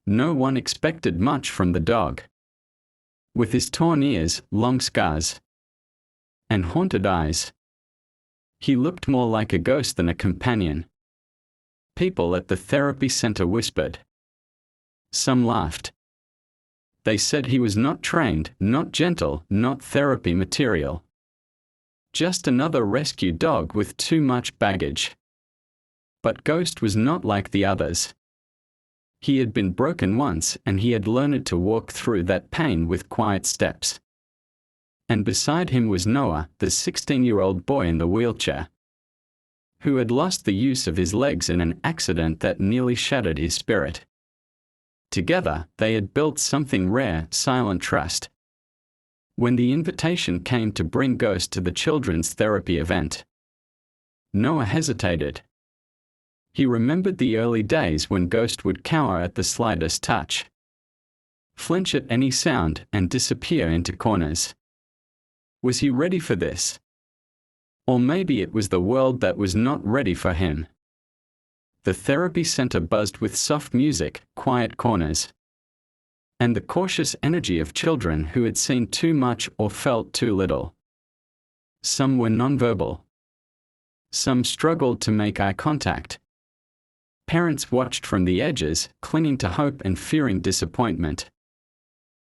No one expected much from the dog. With his torn ears, long scars, and haunted eyes, he looked more like a ghost than a companion. People at the therapy center whispered. Some laughed. They said he was not trained, not gentle, not therapy material. Just another rescue dog with too much baggage. But Ghost was not like the others. He had been broken once and he had learned to walk through that pain with quiet steps. And beside him was Noah, the 16-year-old boy in the wheelchair, who had lost the use of his legs in an accident that nearly shattered his spirit. Together, they had built something rare, silent trust. When the invitation came to bring Ghost to the children's therapy event, Noah hesitated. He remembered the early days when Ghost would cower at the slightest touch, flinch at any sound, and disappear into corners. Was he ready for this? Or maybe it was the world that was not ready for him. The therapy center buzzed with soft music, quiet corners, and the cautious energy of children who had seen too much or felt too little. Some were nonverbal. Some struggled to make eye contact. Parents watched from the edges, clinging to hope and fearing disappointment.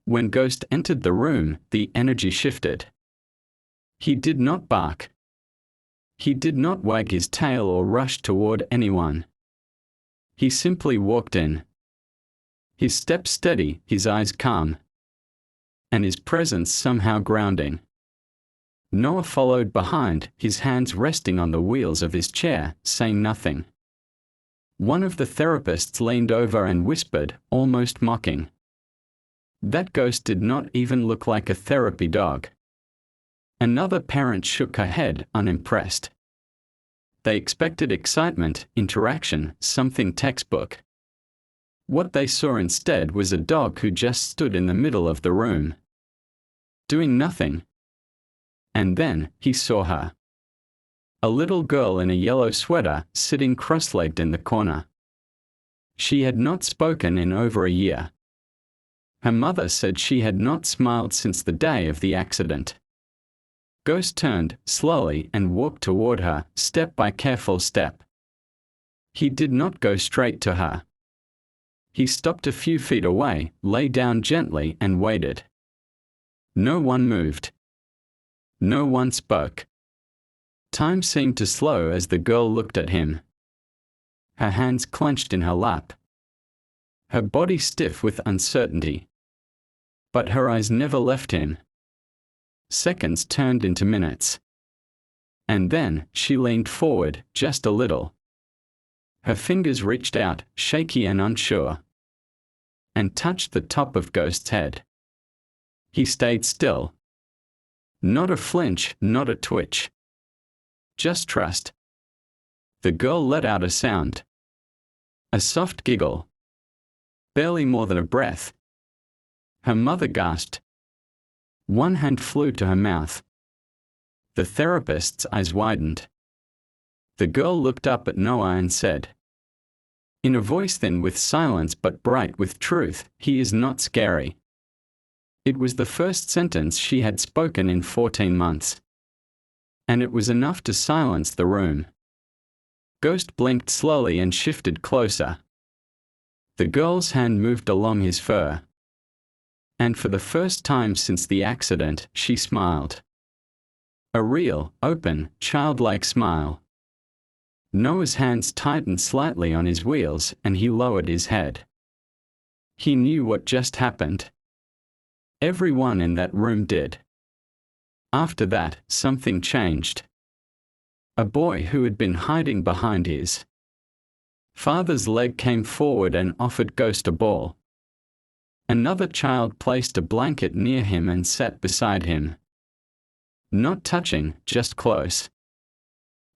When Ghost entered the room, the energy shifted. He did not bark. He did not wag his tail or rush toward anyone. He simply walked in. His step steady, his eyes calm, and his presence somehow grounding. Noah followed behind, his hands resting on the wheels of his chair, saying nothing. One of the therapists leaned over and whispered, almost mocking, "That Ghost did not even look like a therapy dog." Another parent shook her head, unimpressed. They expected excitement, interaction, something textbook. What they saw instead was a dog who just stood in the middle of the room, doing nothing. And then, he saw her. A little girl in a yellow sweater, sitting cross-legged in the corner. She had not spoken in over a year. Her mother said she had not smiled since the day of the accident. Ghost turned, slowly, and walked toward her, step by careful step. He did not go straight to her. He stopped a few feet away, lay down gently, and waited. No one moved. No one spoke. Time seemed to slow as the girl looked at him. Her hands clenched in her lap. Her body stiff with uncertainty. But her eyes never left him. Seconds turned into minutes. And then, she leaned forward, just a little. Her fingers reached out, shaky and unsure, and touched the top of Ghost's head. He stayed still. Not a flinch, not a twitch. Just trust. The girl let out a sound. A soft giggle. Barely more than a breath. Her mother gasped. One hand flew to her mouth. The therapist's eyes widened. The girl looked up at Noah and said, in a voice thin with silence but bright with truth, "He is not scary." It was the first sentence she had spoken in 14 months. And it was enough to silence the room. Ghost blinked slowly and shifted closer. The girl's hand moved along his fur. And for the first time since the accident, she smiled. A real, open, childlike smile. Noah's hands tightened slightly on his wheels and he lowered his head. He knew what just happened. Everyone in that room did. After that, something changed. A boy who had been hiding behind his father's leg came forward and offered Ghost a ball. Another child placed a blanket near him and sat beside him. Not touching, just close.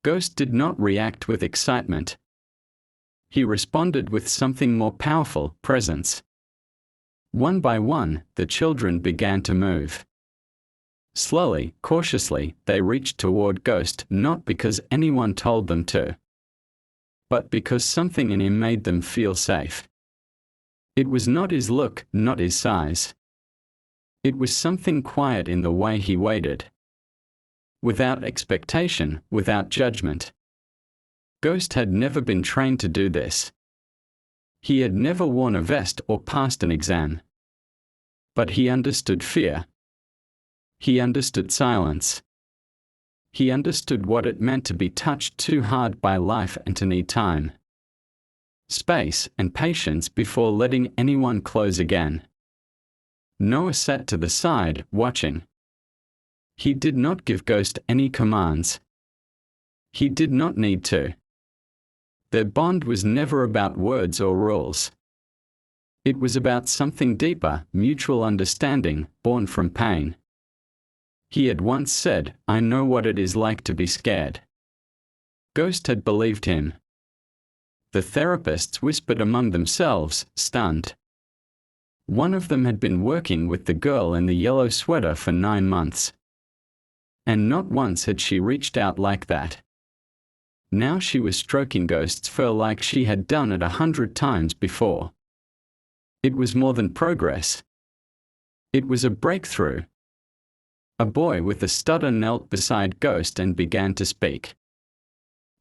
Ghost did not react with excitement. He responded with something more powerful, presence. One by one, the children began to move. Slowly, cautiously, they reached toward Ghost, not because anyone told them to, but because something in him made them feel safe. It was not his look, not his size. It was something quiet in the way he waited. Without expectation, without judgment. Ghost had never been trained to do this. He had never worn a vest or passed an exam. But he understood fear. He understood silence. He understood what it meant to be touched too hard by life and to need time, space, and patience before letting anyone close again. Noah sat to the side, watching. He did not give Ghost any commands. He did not need to. Their bond was never about words or rules. It was about something deeper, mutual understanding, born from pain. He had once said, "I know what it is like to be scared." Ghost had believed him. The therapists whispered among themselves, stunned. One of them had been working with the girl in the yellow sweater for 9 months. And not once had she reached out like that. Now she was stroking Ghost's fur like she had done it 100 times before. It was more than progress. It was a breakthrough. A boy with a stutter knelt beside Ghost and began to speak.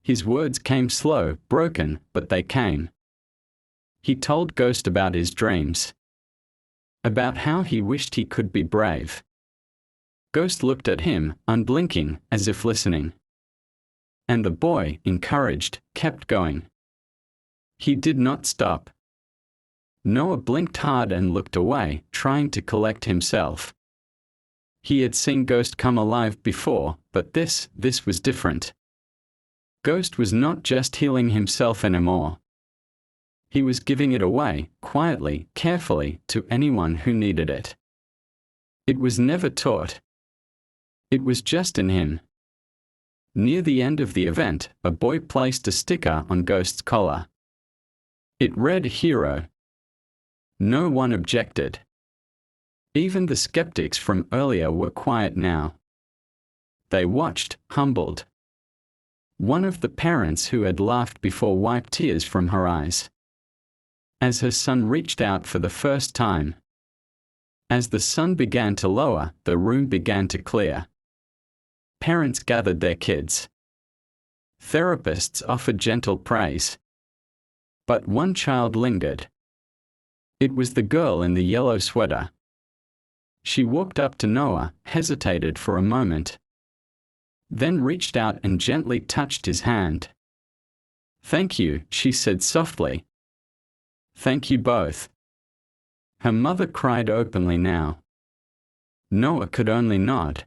His words came slow, broken, but they came. He told Ghost about his dreams. About how he wished he could be brave. Ghost looked at him, unblinking, as if listening. And the boy, encouraged, kept going. He did not stop. Noah blinked hard and looked away, trying to collect himself. He had seen Ghost come alive before, but this was different. Ghost was not just healing himself anymore. He was giving it away, quietly, carefully, to anyone who needed it. It was never taught. It was just in him. Near the end of the event, a boy placed a sticker on Ghost's collar. It read "Hero." No one objected. Even the skeptics from earlier were quiet now. They watched, humbled. One of the parents who had laughed before wiped tears from her eyes. As her son reached out for the first time. As the sun began to lower, the room began to clear. Parents gathered their kids. Therapists offered gentle praise. But one child lingered. It was the girl in the yellow sweater. She walked up to Noah, hesitated for a moment. Then reached out and gently touched his hand. "Thank you," she said softly. "Thank you both." Her mother cried openly now. Noah could only nod.